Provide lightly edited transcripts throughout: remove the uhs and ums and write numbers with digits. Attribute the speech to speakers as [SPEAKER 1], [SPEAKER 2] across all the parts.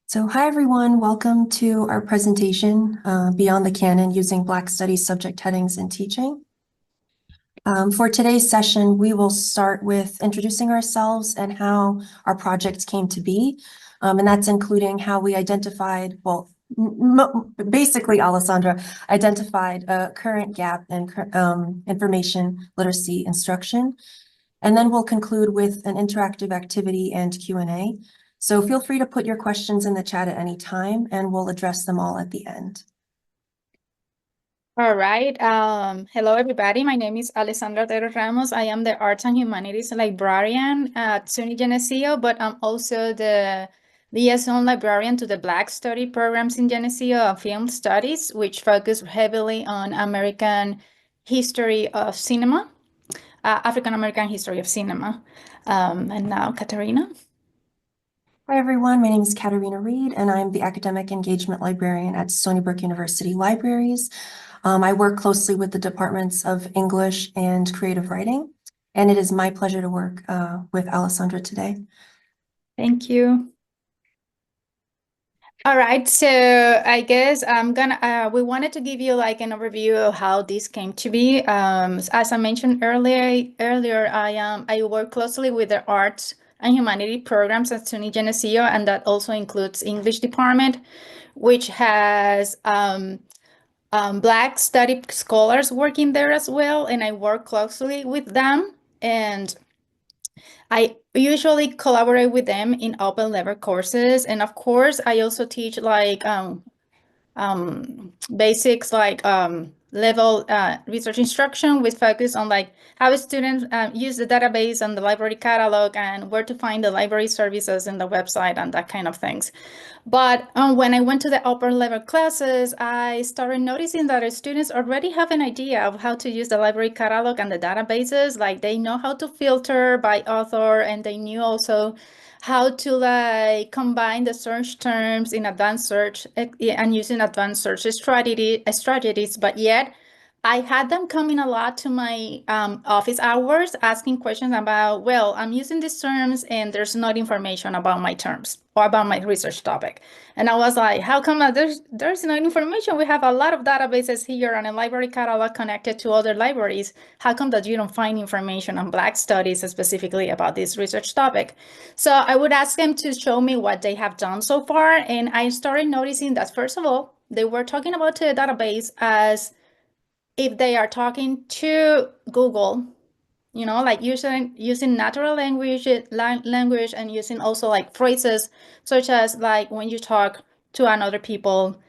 [SPEAKER 1] So hi everyone, welcome to our presentation, Beyond the Canon using Black Studies subject headings in teaching. For today's session, we will start with introducing ourselves and how our project came to be. And that's including how we identified, well, basically Alessandra identified a current gap in information literacy instruction. And then we'll conclude with an interactive activity and Q&A. So feel free to put your questions in the chat at any time and we'll address them all at the end.
[SPEAKER 2] All right. Hello, everybody. My name is Alessandra Otero Ramos. I am the Arts and Humanities Librarian at SUNY Geneseo, but I'm also the liaison librarian to the Black Study programs in Geneseo of Film Studies, which focus heavily on American history of cinema, African-American history of cinema. And now, Caterina.
[SPEAKER 1] Hi everyone, my name is Caterina Reed and I'm the Academic Engagement Librarian at Stony Brook University Libraries. I work closely with the departments of English and Creative Writing, and it is my pleasure to work with Alessandra today.
[SPEAKER 2] Thank you. All right, so I guess we wanted to give you like an overview of how this came to be. As I mentioned earlier, I work closely with the arts and humanity programs at SUNY Geneseo, and that also includes English department, which has Black study scholars working there as well, and I work closely with them, and I usually collaborate with them in open level courses. And of course, I also teach like basics like level research instruction with focus on like how students use the database and the library catalog and where to find the library services in the website and that kind of things. But when I went to the upper level classes, I started noticing that our students already have an idea of how to use the library catalog and the databases. Like they know how to filter by author, and they knew also how to like combine the search terms in advanced search and using advanced search strategies, but yet I had them coming a lot to my office hours asking questions about, well, I'm using these terms and there's not information about my terms or about my research topic. And I was like, how come there's no information? We have a lot of databases here and a library catalog connected to other libraries. How come that you don't find information on Black studies specifically about this research topic? So I would ask them to show me what they have done so far. And I started noticing that, first of all, they were talking about the database as if they are talking to Google, you know, like using natural language and using also like phrases such as like when you talk to another people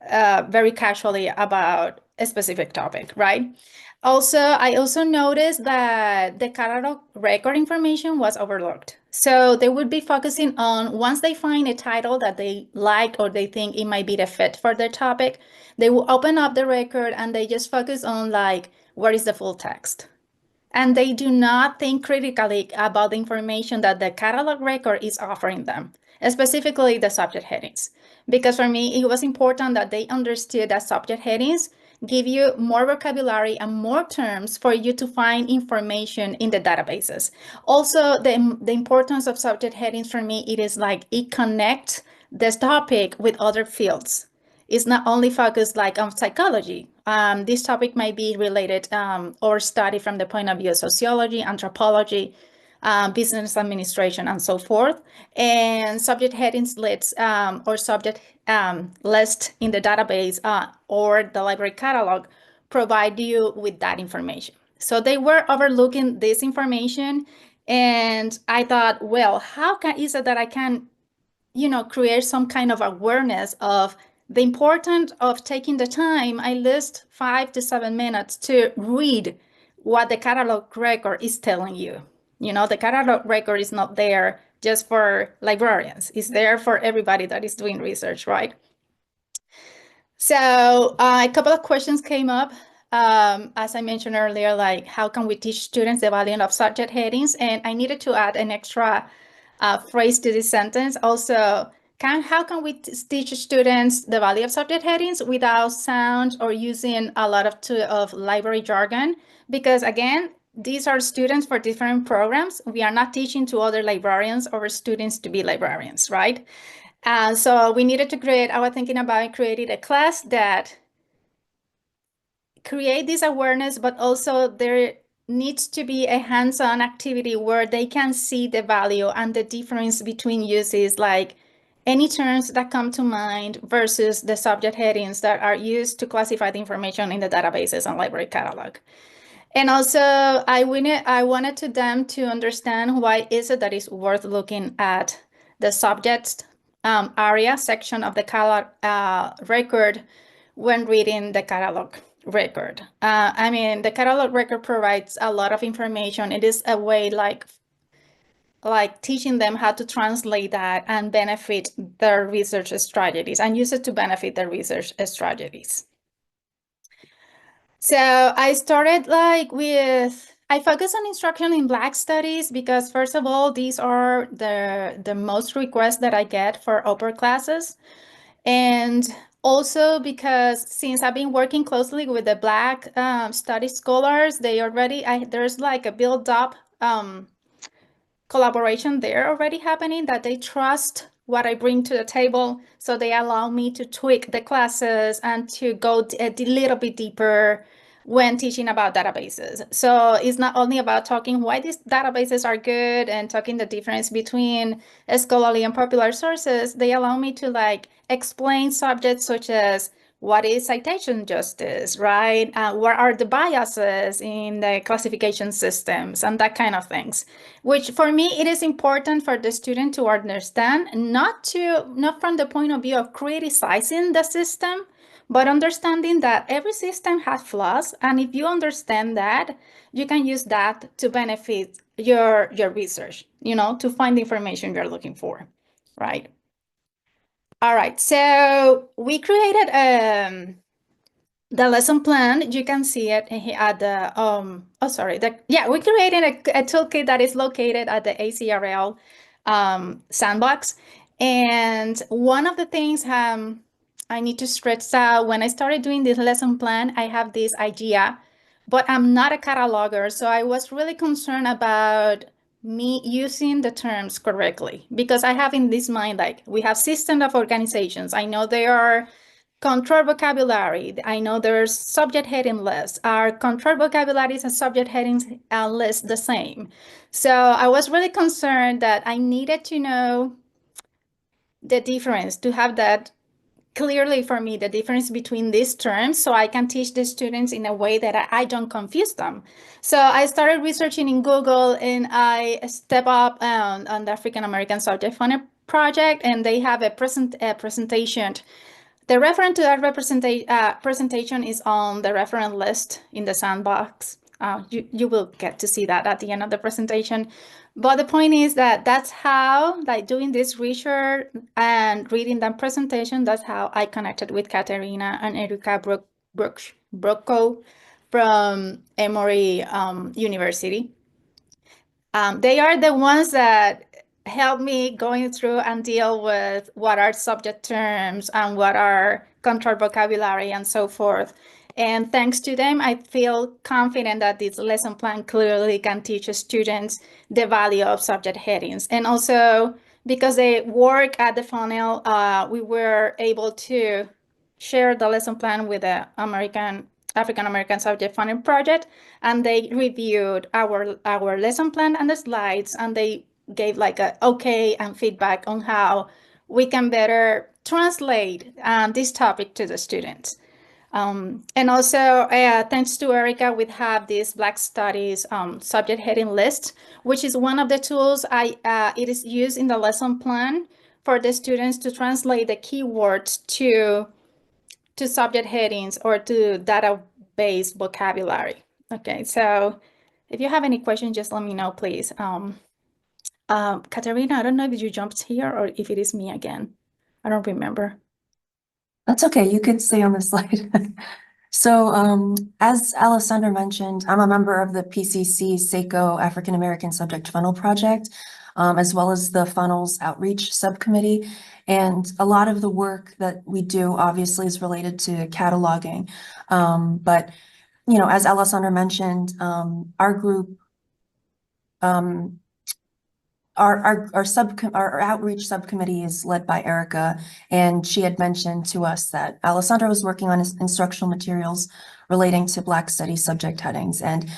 [SPEAKER 2] very casually about a specific topic, right? Also, I also noticed that the catalog record information was overlooked. So they would be focusing on, once they find a title that they like or they think it might be the fit for their topic, they will open up the record and they just focus on like, what is the full text? And they do not think critically about the information that the catalog record is offering them, specifically the subject headings. Because for me, it was important that they understood that subject headings give you more vocabulary and more terms for you to find information in the databases. Also, the importance of subject headings for me, it is like it connects this topic with other fields. It's not only focused like on psychology. This topic might be related or studied from the point of view of sociology, anthropology, business administration, and so forth. And subject headings lists or subject list in the database or the library catalog provide you with that information. So they were overlooking this information, and I thought, well, is it that I can, you know, create some kind of awareness of the importance of taking the time, at least 5 to 7 minutes, to read what the catalog record is telling you. You know, the catalog record is not there just for librarians. It's there for everybody that is doing research, right? So a couple of questions came up. As I mentioned earlier, like how can we teach students the value of subject headings? And I needed to add an extra phrase to this sentence. Also, how can we teach students the value of subject headings without sound or using a lot of library jargon? Because again, these are students for different programs. We are not teaching to other librarians or students to be librarians, right? So we needed to create, I was thinking about creating a class that create this awareness, but also there needs to be a hands-on activity where they can see the value and the difference between uses, like any terms that come to mind versus the subject headings that are used to classify the information in the databases and library catalog. And also, I wanted to them to understand why is it that it's worth looking at the subject area section of the catalog record when reading the catalog record. I mean, the catalog record provides a lot of information. It is a way like teaching them how to translate that and benefit their research strategies and use it to benefit their research strategies. So I started I focus on instruction in Black studies because first of all, these are the most requests that I get for upper classes. And also because since I've been working closely with the Black study scholars, there's like a build up collaboration there already happening that they trust what I bring to the table. So they allow me to tweak the classes and to go a little bit deeper when teaching about databases. So it's not only about talking why these databases are good and talking the difference between scholarly and popular sources. They allow me to explain subjects such as what is citation justice, right? What are the biases in the classification systems and that kind of things, which for me, it is important for the student to understand, not from the point of view of criticizing the system, but understanding that every system has flaws. And if you understand that, you can use that to benefit your research, to find the information you're looking for, right? All right, so we created the lesson plan. You can see it at the we created a toolkit that is located at the ACRL sandbox. And one of the things I need to stress out, when I started doing this lesson plan, I have this idea, but I'm not a cataloger, so I was really concerned about me using the terms correctly, because I have in this mind, we have system of organizations. I know they are control vocabulary. I know there's subject heading lists. Are control vocabularies and subject headings lists the same? So I was really concerned that I needed to know the difference, to have that clearly for me, the difference between these terms, so I can teach the students in a way that I don't confuse them. So I started researching in Google, and I step up on the African American Subject Funding Project, and they have a presentation. The reference to that presentation is on the reference list in the sandbox. You will get to see that at the end of the presentation. But the point is that that's how, doing this research and reading that presentation, that's how I connected with Caterina and Erica Brocco from Emory University. They are the ones that help me going through and deal with what are subject terms and what are control vocabulary and so forth. And thanks to them, I feel confident that this lesson plan clearly can teach students the value of subject headings. And also, because they work at the funnel, we were able to share the lesson plan with the African American Subject Funding Project, and they reviewed our lesson plan and the slides, and they gave a okay and feedback on how we can better translate this topic to the students. And also, thanks to Erica, we have this Black Studies subject heading list, which is one of the tools it is used in the lesson plan for the students to translate the keywords to subject headings or to database vocabulary. Okay, so if you have any questions, just let me know, please. Caterina, I don't know if you jumped here or if it is me again. I don't remember.
[SPEAKER 1] That's okay. You could stay on the slide. So as Alessandra mentioned, I'm a member of the PCC SACO African American Subject Funnel Project, as well as the Funnels Outreach Subcommittee. And a lot of the work that we do obviously is related to cataloging. But, as Alessandra mentioned, our group our outreach subcommittee is led by Erica, and she had mentioned to us that Alessandra was working on instructional materials relating to Black Studies subject headings. And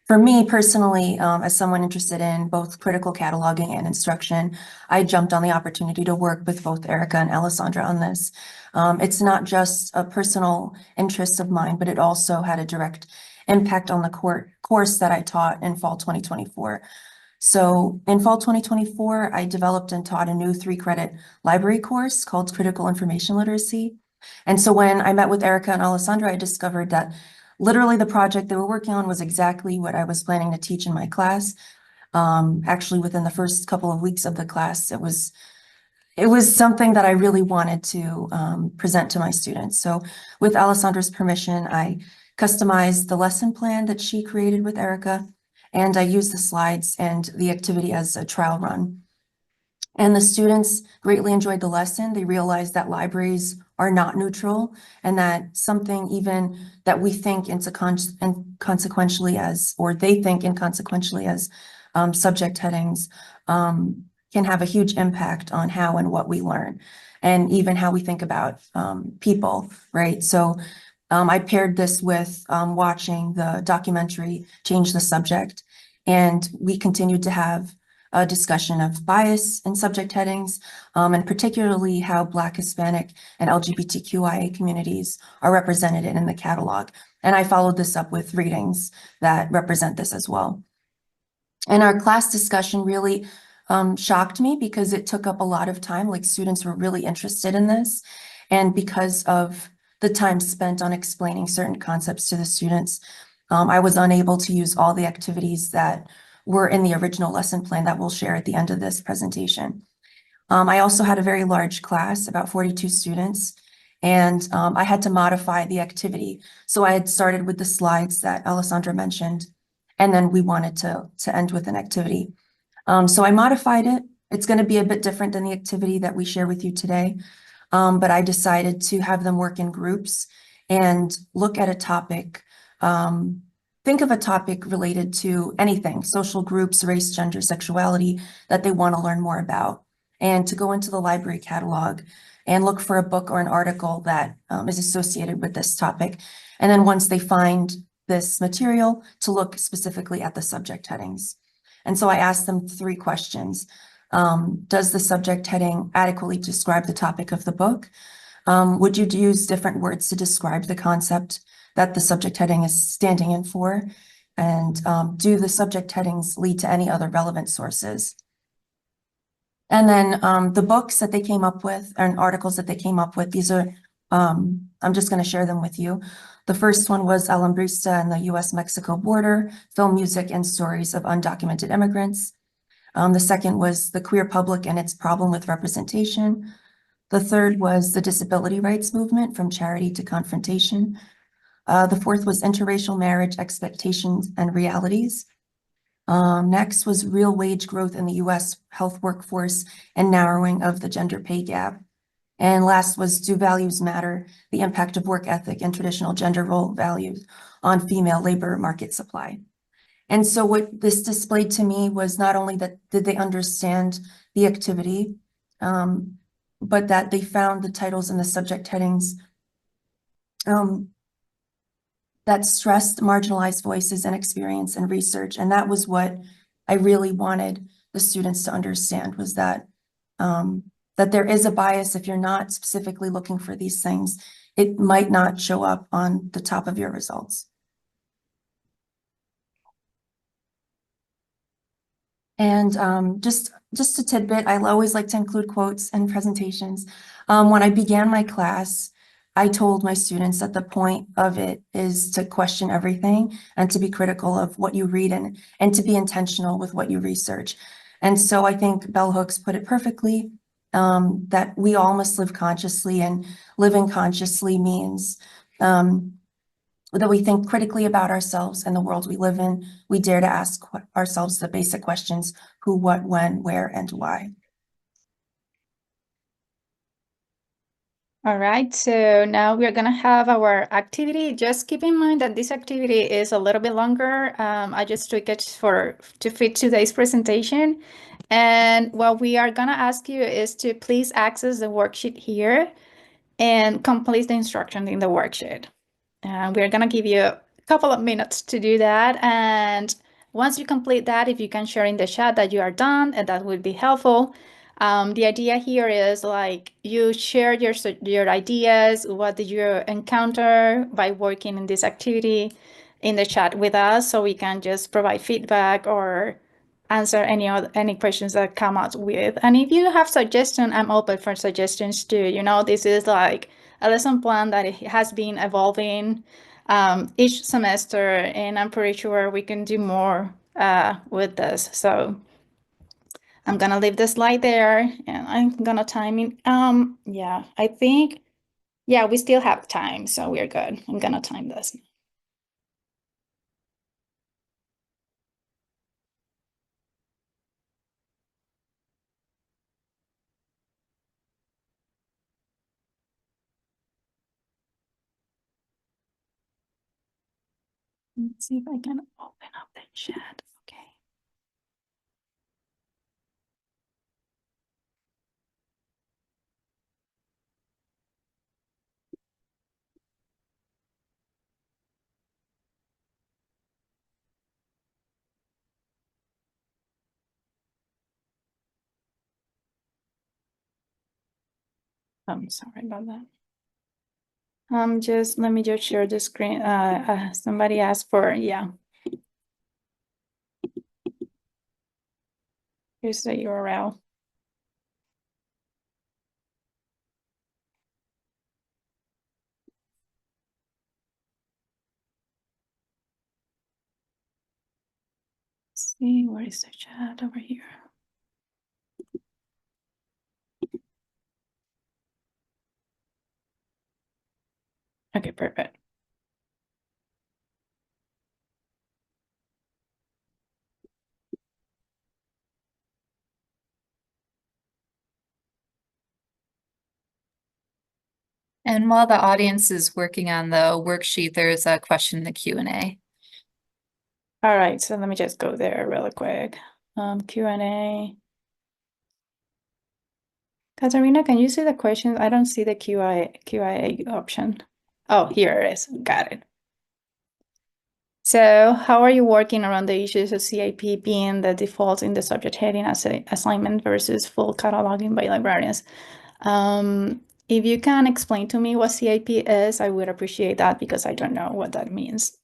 [SPEAKER 1] for me personally, as someone interested in both critical cataloging and instruction, I jumped on the opportunity to work with both Erica and Alessandra on this. It's not just a personal interest of mine, but it also had a direct impact on the course that I taught in fall 2024. So in fall 2024, I developed and taught a new 3-credit library course called Critical Information Literacy. And so when I met with Erica and Alessandra, I discovered that literally the project they were working on was exactly what I was planning to teach in my class. Actually, within the first couple of weeks of the class, it was something that I really wanted to present to my students. So with Alessandra's permission, I customized the lesson plan that she created with Erica, and I used the slides and the activity as a trial run. And the students greatly enjoyed the lesson. They realized that libraries are not neutral, and that something even that we think inconsequentially as, or they think inconsequentially as subject headings can have a huge impact on how and what we learn, and even how we think about people, right? So I paired this with watching the documentary Change the Subject, and we continued to have a discussion of bias in subject headings, and particularly how Black, Hispanic, and LGBTQIA communities are represented in the catalog. And I followed this up with readings that represent this as well. And our class discussion really shocked me because it took up a lot of time. Like, students were really interested in this. And because of the time spent on explaining certain concepts to the students, I was unable to use all the activities that were in the original lesson plan that we'll share at the end of this presentation. I also had a very large class, about 42 students, and I had to modify the activity. So I had started with the slides that Alessandra mentioned, and then we wanted to end with an activity. So I modified it. It's going to be a bit different than the activity that we share with you today, but I decided to have them work in groups and look at a topic. Think of a topic related to anything, social groups, race, gender, sexuality, that they want to learn more about, and to go into the library catalog and look for a book or an article that is associated with this topic. And then once they find this material, to look specifically at the subject headings. And so I asked them 3 questions. Does the subject heading adequately describe the topic of the book? Would you use different words to describe the concept that the subject heading is standing in for? And do the subject headings lead to any other relevant sources? And then the books that they came up with, and articles that they came up with, these are, I'm just going to share them with you. The first one was Alhambrista and the US-Mexico border, film, music, and stories of undocumented immigrants. The second was The Queer Public and Its Problem with Representation. The third was The Disability Rights Movement, From Charity to Confrontation. The fourth was Interracial Marriage, Expectations and Realities. Next was Real Wage Growth in the US Health Workforce and Narrowing of the Gender Pay Gap. And last was Do Values Matter? The Impact of Work Ethic and Traditional Gender Role Values on Female Labor Market Supply. And so what this displayed to me was not only that did they understand the activity, but that they found the titles and the subject headings that stressed marginalized voices and experience and research. And that was what I really wanted the students to understand, was that that there is a bias. If you're not specifically looking for these things, it might not show up on the top of your results. And just a tidbit, I always like to include quotes in presentations. When I began my class, I told my students that the point of it is to question everything and to be critical of what you read and to be intentional with what you research. And so I think Bell Hooks put it perfectly, that we all must live consciously, and living consciously means that we think critically about ourselves and the world we live in. We dare to ask ourselves the basic questions: who, what, when, where, and why.
[SPEAKER 2] All right, so now we're gonna have our activity. Just keep in mind that this activity is a little bit longer. I just took it to fit today's presentation. And what we are gonna ask you is to please access the worksheet here and complete the instruction in the worksheet. We're gonna give you a couple of minutes to do that. And once you complete that, if you can share in the chat that you are done, and that would be helpful. The idea here is like you share your ideas. What did you encounter by working in this activity in the chat with us, so we can just provide feedback or answer any questions that come out with. And if you have suggestions, I'm open for suggestions too. You know, this is like a lesson plan that it has been evolving each semester, and I'm pretty sure we can do more with this. So I'm gonna leave the slide there, and I'm gonna time it. Yeah, I think, yeah, we still have time, so we're good. I'm gonna time this. Let's see if I can open up the chat. Okay. I'm sorry about that. Let me just share the screen. Somebody asked for, yeah. Here's the URL. Let's see, where is the chat over here? Okay, perfect.
[SPEAKER 3] And while the audience is working on the worksheet, there's a question in the Q&A.
[SPEAKER 2] All right, so let me just go there really quick. Q&A. Caterina, can you see the questions? I don't see the QA option. Oh, here it is. Got it. So how are you working around the issues of CIP being the default in the subject heading as a assignment versus full cataloging by librarians? If you can explain to me what CIP is, I would appreciate that, because I don't know what that means.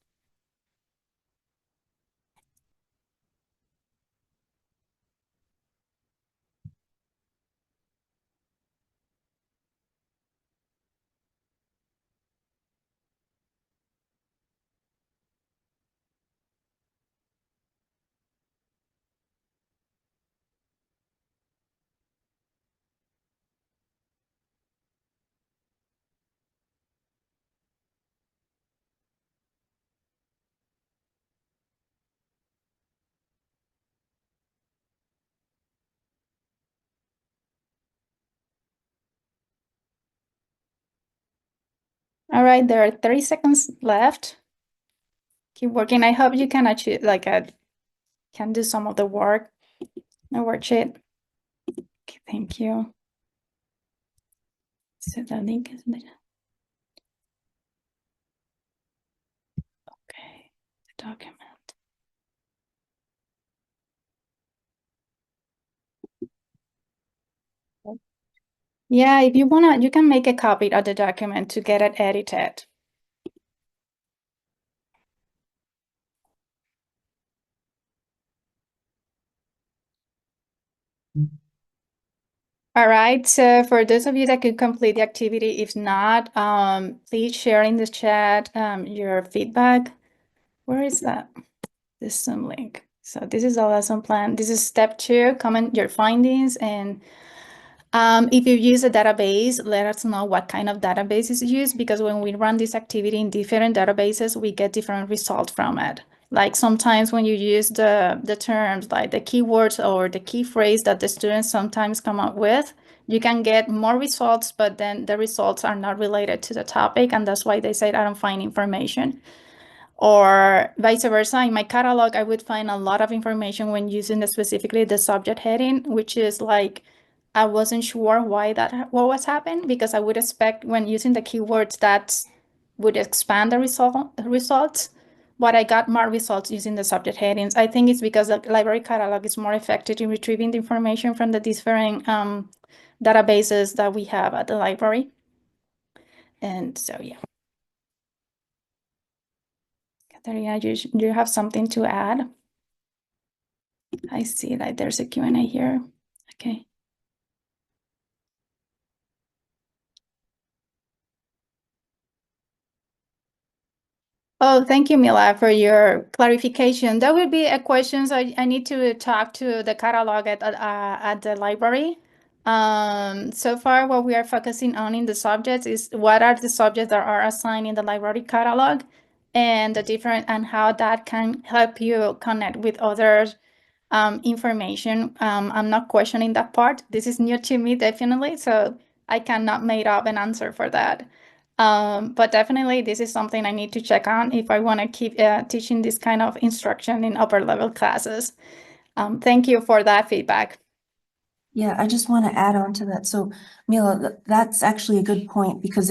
[SPEAKER 2] All right, there are 30 seconds left. Keep working. I hope you can achieve, can do some of the work, the worksheet. Okay, thank you. So the link is in the, okay, the document. Yeah, if you wanna, you can make a copy of the document to get it edited. All right, so for those of you that could complete the activity, if not, please share in the chat your feedback. Where is that? This Zoom link. So this is a lesson plan. This is step 2, comment your findings. And if you use a database, let us know what kind of database is used, because when we run this activity in different databases, we get different results from it. Like sometimes when you use the terms like the keywords or the key phrase that the students sometimes come up with, you can get more results, but then the results are not related to the topic, and that's why they said I don't find information. Or vice versa, in my catalog, I would find a lot of information when using specifically the subject heading, which is like, I wasn't sure what was happening, because I would expect when using the keywords that would expand the results, but I got more results using the subject headings. I think it's because the library catalog is more effective in retrieving the information from the different databases that we have at the library. And so, yeah. Caterina, do you have something to add? I see that there's a Q&A here. Okay. Oh, thank you, Mila, for your clarification. That would be a question I need to talk to the catalog at the library. So far, what we are focusing on in the subjects is what are the subjects that are assigned in the library catalog, and the different and how that can help you connect with others. Information. I'm not questioning that part. This is new to me, definitely, so I cannot make up an answer for that. But definitely, this is something I need to check on if I want to keep teaching this kind of instruction in upper level classes. Thank you for that feedback.
[SPEAKER 1] Yeah, I just want to add on to that. So, Mila, that's actually a good point, because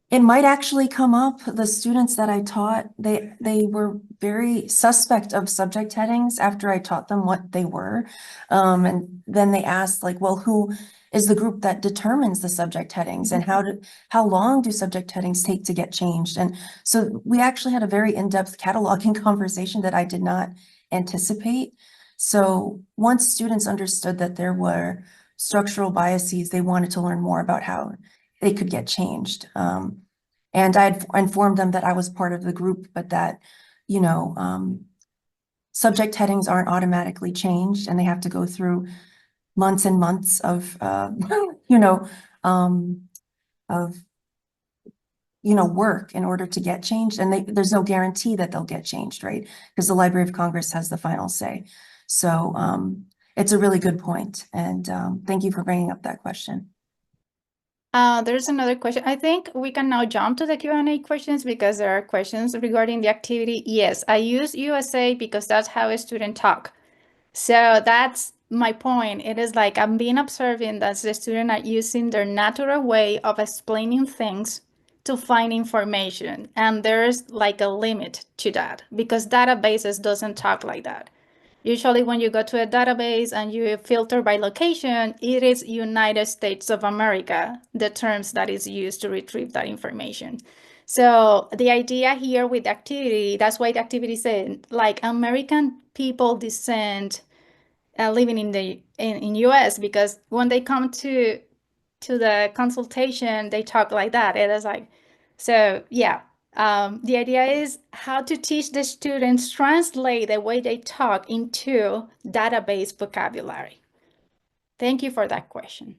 [SPEAKER 1] it might actually come up. The students that I taught, they were very suspect of subject headings after I taught them what they were. And then they asked, like, well, who is the group that determines the subject headings, and how long do subject headings take to get changed? And so we actually had a very in-depth cataloging conversation that I did not anticipate. So once students understood that there were structural biases, they wanted to learn more about how they could get changed. And I informed them that I was part of the group, but that, subject headings aren't automatically changed, and they have to go through months and months of, work in order to get changed. And there's no guarantee that they'll get changed, right? Because the Library of Congress has the final say. So it's a really good point. And thank you for bringing up that question.
[SPEAKER 2] There's another question. I think we can now jump to the Q&A questions, because there are questions regarding the activity. Yes, I use USA because that's how a student talk. So that's my point. It is like I'm being observing that the students are using their natural way of explaining things to find information. And there's like a limit to that, because databases doesn't talk like that. Usually when you go to a database and you filter by location, it is United States of America, the terms that is used to retrieve that information. So the idea here with the activity, that's why the activity said, like, American people descent living in US, because when they come to the consultation, they talk like that. It is like, so yeah. The idea is how to teach the students translate the way they talk into database vocabulary. Thank you for that question.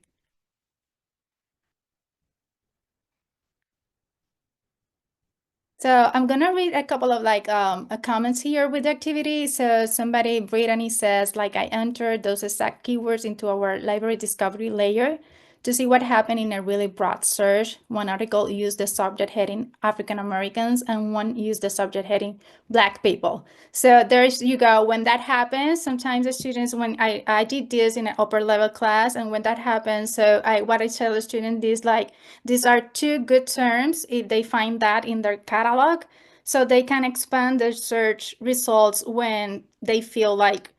[SPEAKER 2] So I'm gonna read a couple of comments here with the activity. So somebody, Brittany, says, like, I entered those exact keywords into our library discovery layer to see what happened in a really broad search. One article used the subject heading African Americans, and one used the subject heading Black people. So there's you go. When that happens, sometimes the students, when I did this in an upper level class, and when that happens, so what I tell the student is, like, these are two good terms if they find that in their catalog, so they can expand their search results when they feel like,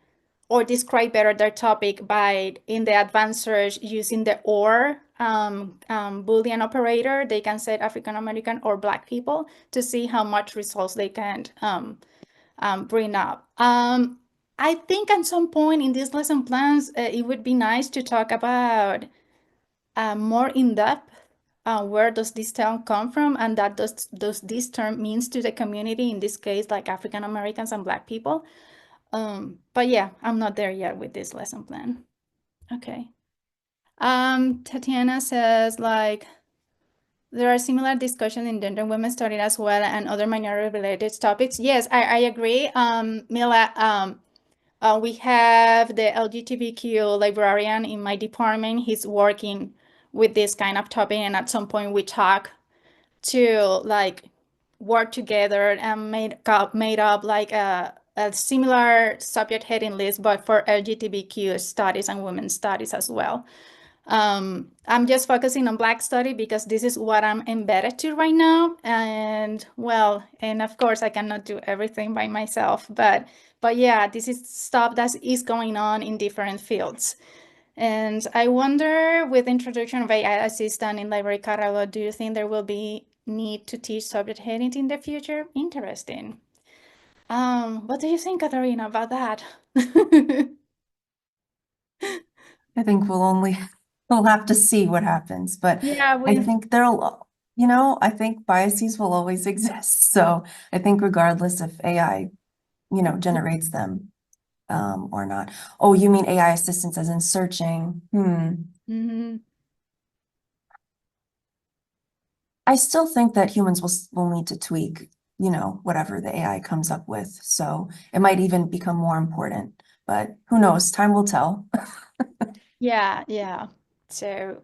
[SPEAKER 2] or describe better their topic by, in the advanced search, using the or Boolean operator. They can say African American or Black people to see how much results they can bring up. I think at some point in these lesson plans, it would be nice to talk about more in depth where does this term come from, and that does this term means to the community, in this case, like African Americans and Black people. But yeah, I'm not there yet with this lesson plan. Okay. Tatiana says, like, there are similar discussions in gender and women's studies as well, and other minority related topics. Yes, I agree. Mila, We have the LGBTQ librarian in my department. He's working with this kind of topic, and at some point we talk to like work together and made up like a similar subject heading list, but for LGBTQ studies and women's studies as well. I'm just focusing on Black study because this is what I'm embedded to right now. And well, and of course I cannot do everything by myself, but yeah, this is stuff that is going on in different fields. And I wonder, with introduction of AI assistant in library catalog, do you think there will be need to teach subject headings in the future? Interesting. What do you think, Caterina, about that?
[SPEAKER 1] I think we'll have to see what happens, but
[SPEAKER 2] Yeah,
[SPEAKER 1] I think I think biases will always exist. So I think regardless if AI, generates them, or not. Oh, you mean AI assistance as in searching?
[SPEAKER 2] Mhm.
[SPEAKER 1] I still think that humans will need to tweak, whatever the AI comes up with. So it might even become more important, but who knows? Time will tell.
[SPEAKER 2] Yeah, yeah. So,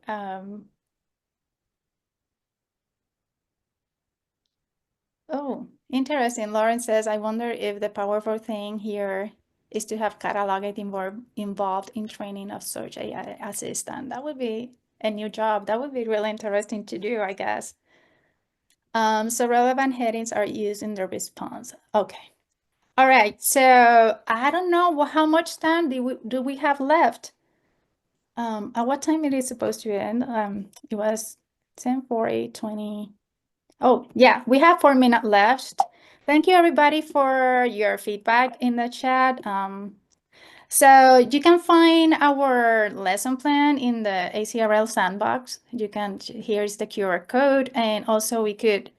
[SPEAKER 2] oh, interesting. Lauren says, I wonder if the powerful thing here is to have cataloging involved in training of search AI assistant. That would be a new job. That would be really interesting to do, I guess. So relevant headings are used in the response. Okay. All right. So I don't know how much time do we have left? At what time it is supposed to end? It was 10:40, 20. Oh, yeah, we have 4 minutes left. Thank you, everybody, for your feedback in the chat. So you can find our lesson plan in the ACRL sandbox. Here's the QR code, and also we could,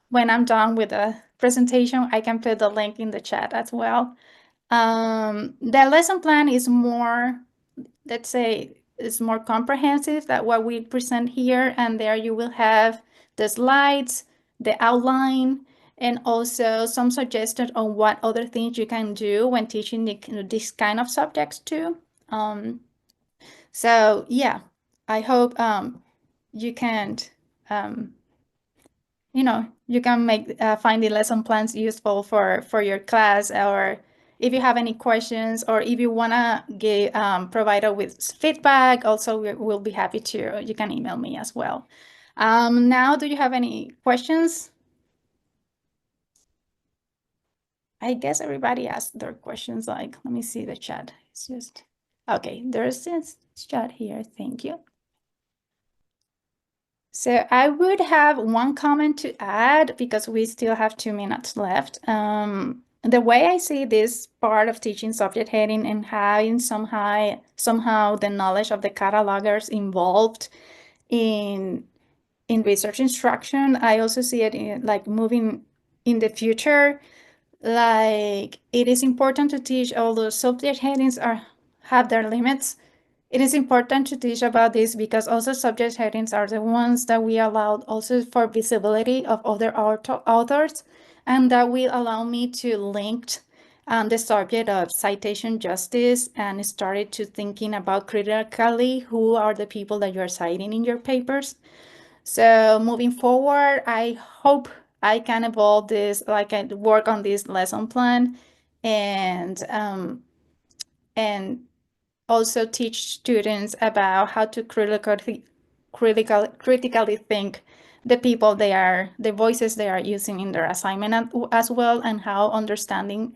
[SPEAKER 2] when I'm done with the presentation, I can put the link in the chat as well. The lesson plan is more, let's say, is more comprehensive than what we present here, and there you will have the slides, the outline, and also some suggestions on what other things you can do when teaching this kind of subjects too. So yeah, I hope you can you can make find the lesson plans useful for your class, or if you have any questions, or if you want to provide us with feedback, also we'll be happy to. You can email me as well. Now, do you have any questions? I guess everybody asked their questions. Like, let me see the chat. It's just, okay, there's this chat here. Thank you. So I would have one comment to add because we still have 2 minutes left. The way I see this part of teaching subject heading and having somehow the knowledge of the catalogers involved in research instruction, I also see it like moving in the future. Like, it is important to teach, although subject headings have their limits. It is important to teach about this because also subject headings are the ones that we allowed also for visibility of other authors, and that will allow me to link the subject of citation justice and started to thinking about critically who are the people that you're citing in your papers. So moving forward, I hope I can evolve this, like I work on this lesson plan, and also teach students about how to critically think the people the voices they are using in their assignment as well, and how understanding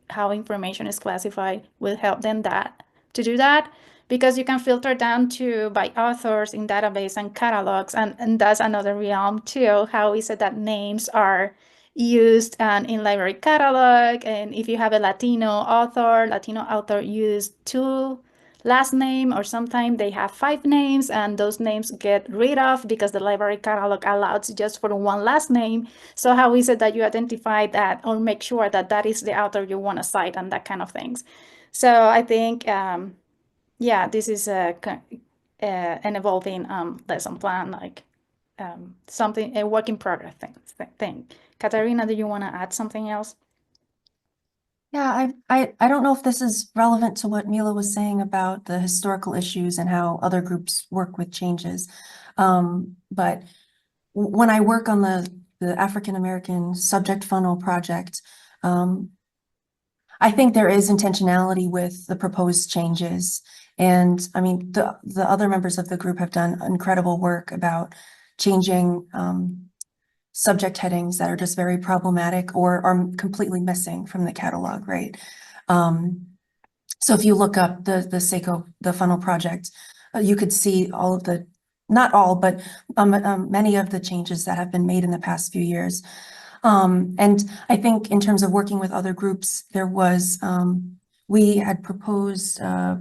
[SPEAKER 2] how information is classified will help them to do that, because you can filter down to by authors in database and catalogs, and that's another realm too. How is it that names are used in library catalog, and if you have a Latino author use 2 last name, or sometimes they have 5 names, and those names get rid of because the library catalog allows just for 1 last name. So how is it that you identify that or make sure that that is the author you want to cite, and that kind of things? So I think yeah, this is an evolving lesson plan, like something, a work in progress thing. Caterina, do you want to add something else?
[SPEAKER 1] Yeah, I don't know if this is relevant to what Mila was saying about the historical issues and how other groups work with changes. But when I work on the African American subject funnel project, I think there is intentionality with the proposed changes. And I mean, the other members of the group have done incredible work about changing subject headings that are just very problematic or are completely missing from the catalog, right? So if you look up the SECO, the funnel project, you could see all of the, not all, but many of the changes that have been made in the past few years. And I think in terms of working with other groups, there was, we had proposed a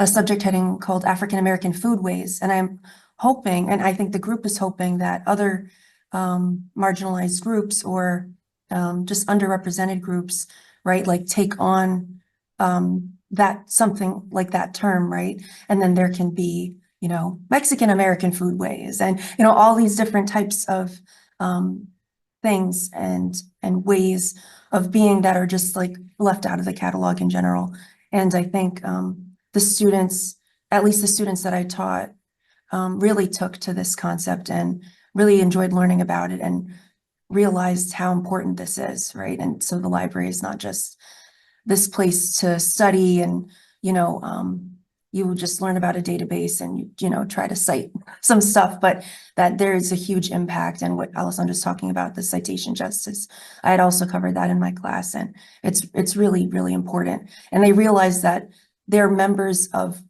[SPEAKER 1] subject heading called African American Foodways, and I'm hoping, and I think the group is hoping that other marginalized groups or just underrepresented groups, right, like take on that something like that term, right? And then there can be, you know, Mexican American foodways and, you know, all these different types of things and ways of being that are just like left out of the catalog in general. And I think the students, at least the students that I taught, really took to this concept and really enjoyed learning about it and realized how important this is, right? And so the library is not just this place to study and, you know, you will just learn about a database and, you know, try to cite some stuff, but that there is a huge impact. And what Alessandra's talking about, the citation justice, I had also covered that in my class, and it's really, really important. And they realize that they're members of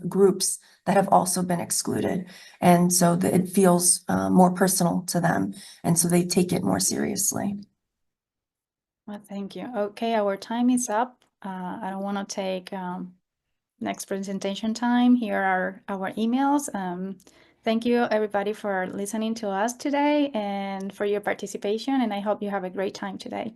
[SPEAKER 1] groups that have also been excluded. And so that it feels more personal to them. And so they take it more seriously.
[SPEAKER 2] Well, thank you. Okay, our time is up. I don't want to take next presentation time. Here are our emails. Thank you everybody for listening to us today and for your participation, and I hope you have a great time today.